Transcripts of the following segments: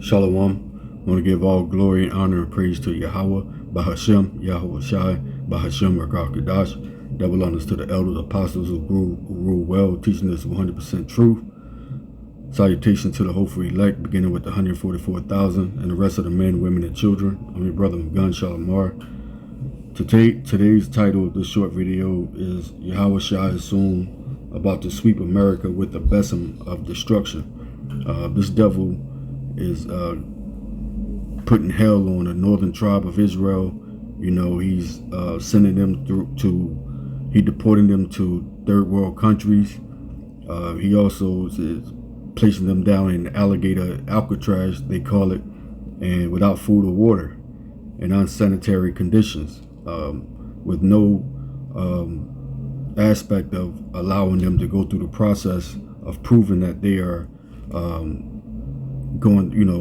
Shalom. I want to give all glory and honor and praise to Yahweh, Bahashem, Yahawashi, Bahashem, Rakakadash. Double honors to the elders, apostles who rule well, teaching us 100% truth. Salutation to the hopeful elect, beginning with the 144,000 and the rest of the men, women, and children. I'm your brother Gun Shalamar. Today's title of this short video is Yahawashi is soon about to sweep America with the Besom of destruction. This devil is putting hell on the northern tribe of Israel. You know, he's sending them he deporting them to third world countries. He also is placing them down in alligator Alcatraz, they call it, and without food or water, in unsanitary conditions, with no aspect of allowing them to go through the process of proving that they are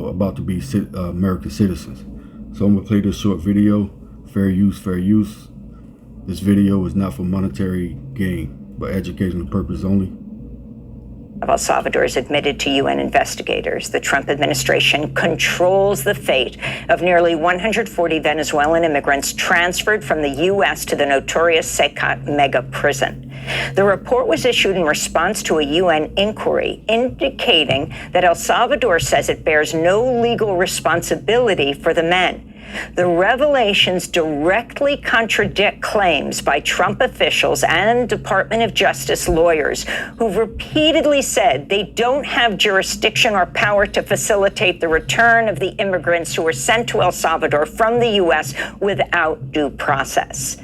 about to be American citizens. So I'm gonna play this short video. Fair use, fair use. This video is not for monetary gain, but educational purpose only. El Salvador has admitted to UN investigators the Trump administration controls the fate of nearly 140 Venezuelan immigrants transferred from the U.S. to the notorious Secat mega prison. The report was issued in response to a UN inquiry indicating that El Salvador says it bears no legal responsibility for the men. The revelations directly contradict claims by Trump officials and Department of Justice lawyers who've repeatedly said they don't have jurisdiction or power to facilitate the return of the immigrants who were sent to El Salvador from the U.S. without due process.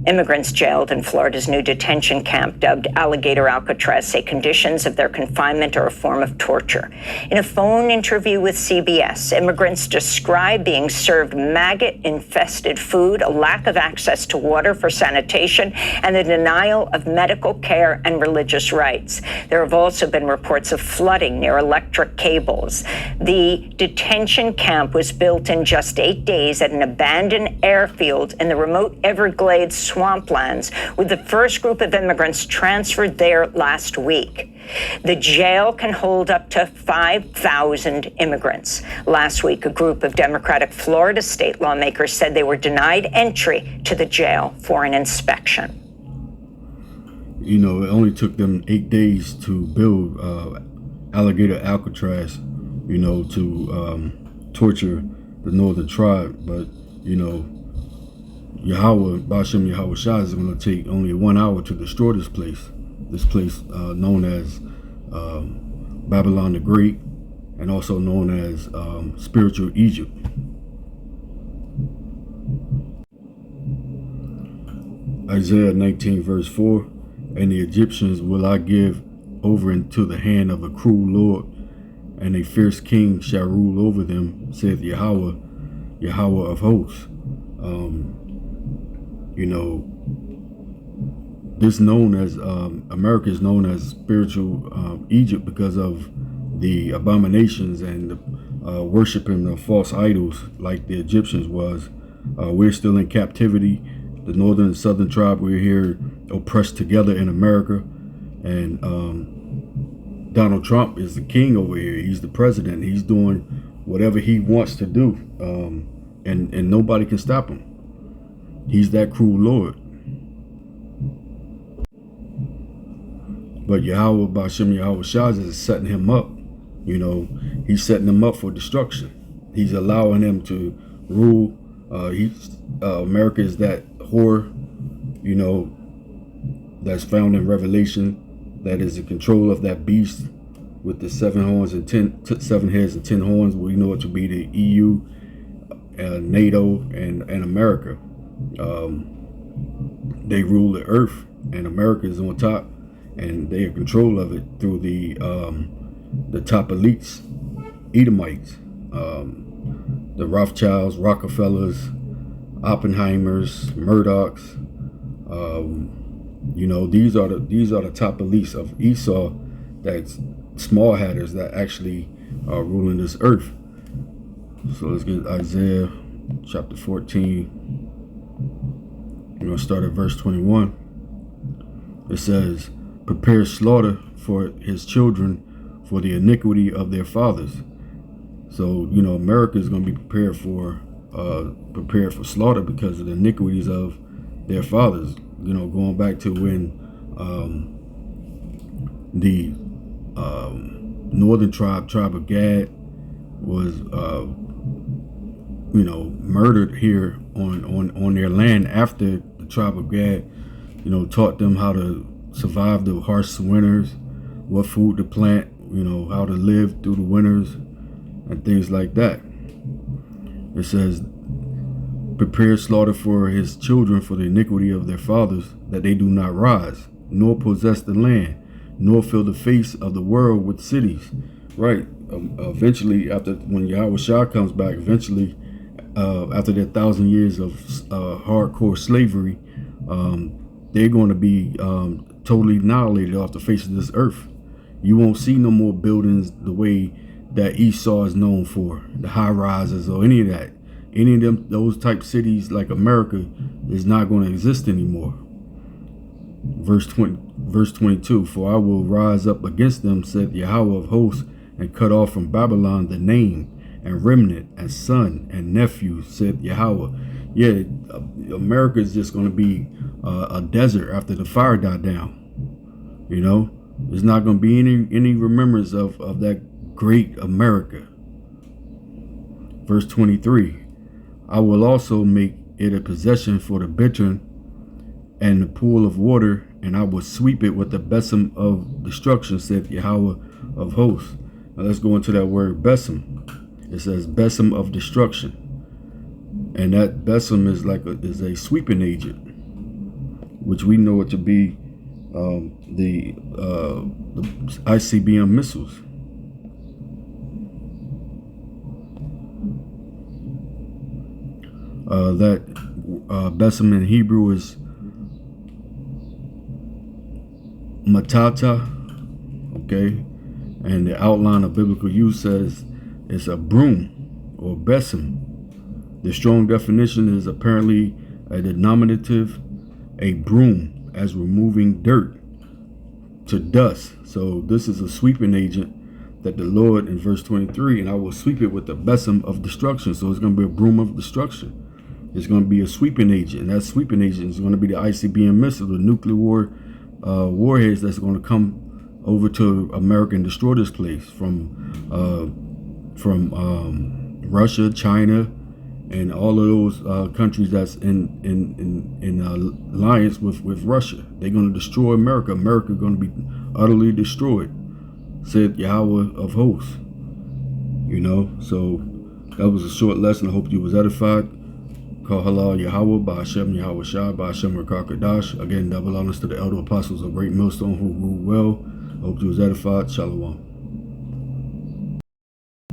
Immigrants jailed in Florida's new detention camp, dubbed Alligator Alcatraz, say conditions of their confinement are a form of torture. In a phone interview with CBS, immigrants describe being served maggot-infested food, a lack of access to water for sanitation, and the denial of medical care and religious rights. There have also been reports of flooding near electric cables. The detention camp was built in just 8 days at an abandoned airfield in the remote Everglades swamplands, with the first group of immigrants transferred there last week. The jail can hold up to 5,000 immigrants. Last week, a group of Democratic Florida state lawmakers said they were denied entry to the jail for an inspection. You know, it only took them 8 days to build Alligator Alcatraz, you know, to torture the northern tribe. But, you know, Yahweh, Bashem Yahawashi, is going to take only 1 hour to destroy this place. This place known as Babylon the Great, and also known as spiritual Egypt. Isaiah 19 verse 4, and the Egyptians will I give over into the hand of a cruel Lord, and a fierce king shall rule over them, saith Yahweh, Yahweh of hosts. You know, this known as America is known as spiritual Egypt because of the abominations and the worshiping of false idols like the Egyptians was. We're still in captivity. The northern and southern tribe, we're here oppressed together in America. And Donald Trump is the king over here. He's the president. He's doing whatever he wants to do. And nobody can stop him. He's that cruel Lord. But Yahweh, Bashem Yahawashi, is setting him up. You know, he's setting them up for destruction. He's allowing them to rule. America is that whore, you know, that's found in Revelation, that is in control of that beast with the 7 horns and 7 heads and 10 horns. We know it to be the EU, NATO, and America. They rule the earth, and America is on top, and they are in control of it through the top elites, Edomites, the Rothschilds, Rockefellers, Oppenheimers, Murdochs. You know, these are the top elites of Esau, that's small hatters that actually are ruling this earth. So let's get Isaiah chapter 14. We're going to start at verse 21. It says, prepare slaughter for his children for the iniquity of their fathers, So, America is going to be prepared for slaughter because of the iniquities of their fathers. Going back to when the northern tribe of Gad, was murdered here on their land after the tribe of Gad, taught them how to survive the harsh winters, what food to plant, how to live through the winters and things like that. It says, prepare slaughter for his children for the iniquity of their fathers, that they do not rise, nor possess the land, nor fill the face of the world with cities. Right. Eventually, when Yahawashi comes back, after their 1,000 years of hardcore slavery, they're going to be totally annihilated off the face of this earth. You won't see no more buildings the way that Esau is known for, the high rises or any of that. Any of those type cities like America is not going to exist anymore. Verse 22, for I will rise up against them, said Yahweh of hosts, and cut off from Babylon the name, and remnant, and son, and nephew, said Yahweh. Yeah, America is just going to be a desert after the fire died down. There's not going to be any remembrance of that great America. Verse 23, I will also make it a possession for the bittern and the pool of water, and I will sweep it with the besom of destruction, said Yahweh of hosts. Now let's go into that word besom. It says besom of destruction, and that besom is is a sweeping agent, which we know it to be the ICBM missiles. That besom in Hebrew is matata, okay, and the outline of biblical use says it's a broom or besom. The strong definition is apparently a denominative, a broom, as removing dirt to dust. So this is a sweeping agent that the Lord, in verse 23, and I will sweep it with the besom of destruction. So it's going to be a broom of destruction. It's going to be a sweeping agent, and that sweeping agent is going to be the ICBM missile, the nuclear warheads that's going to come over to America and destroy this place from Russia, China, and all of those countries that's in alliance with Russia. They're going to destroy America. America is going to be utterly destroyed, said Yahweh of hosts. So that was a short lesson. I hope you was edified. Call halal Yahweh, by Hashem Yahawashi, by Hashem Rakakadash. Again, double honors to the elder apostles of Great Millstone who ruled well. I hope you was edified. Shalom.